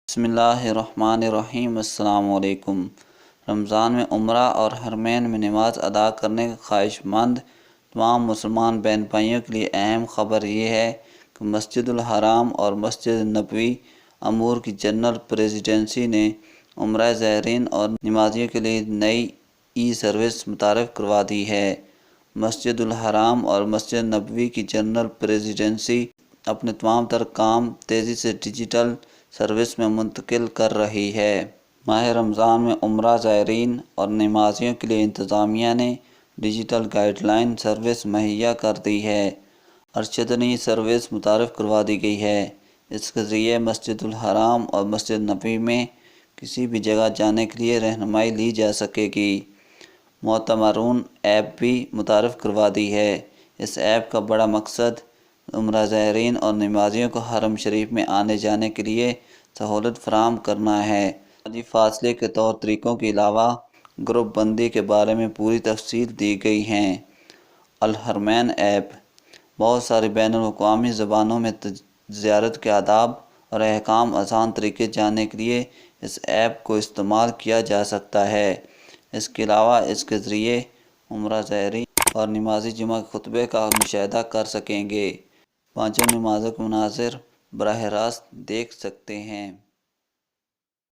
بسم اللہ الرحمن الرحیم۔ السلام علیکم۔ رمضان میں عمرہ اور حرمین میں نماز ادا کرنے کے خواہش مند تمام مسلمان بہن بھائیوں کے لیے اہم خبر یہ ہے کہ مسجد الحرام اور مسجد نبوی امور کی جنرل پریزیڈنسی نے عمرہ زائرین اور نمازیوں کے لیے نئی ای سروس متعارف کروا دی ہے۔ مسجد الحرام اور مسجد نبوی کی جنرل پریزیڈنسی اپنے تمام تر کام تیزی سے ڈیجیٹل سروس میں منتقل کر رہی ہے۔ ماہ رمضان میں عمرہ زائرین اور نمازیوں کے لیے انتظامیہ نے ڈیجیٹل گائیڈ لائن سروس مہیا کر دی ہے۔ ارشدنی سروس متعارف کروا دی گئی ہے۔ اس کے ذریعے مسجد الحرام اور مسجد نبوی میں کسی بھی جگہ جانے کے لیے رہنمائی لی جا سکے گی۔ معتمرون ایپ بھی متعارف کروا دی ہے۔ اس ایپ کا بڑا مقصد عمرہ زائرین اور نمازیوں کو حرم شریف میں آنے جانے کے لیے سہولت فراہم کرنا ہے۔ سماجی فاصلے کے طور طریقوں کے علاوہ گروپ بندی کے بارے میں پوری تفصیل دی گئی ہے۔ الحرمین ایپ بہت ساری بین الاقوامی زبانوں میں زیارت کے آداب اور احکام آسان طریقے جاننے کے لیے اس ایپ کو استعمال کیا جا سکتا ہے۔ اس کے علاوہ اس کے ذریعے عمرہ زائرین اور نمازی جمعہ کے خطبے کا مشاہدہ کر سکیں گے۔ پانچوں نمازوں کے مناظر براہ راست دیکھ سکتے ہیں۔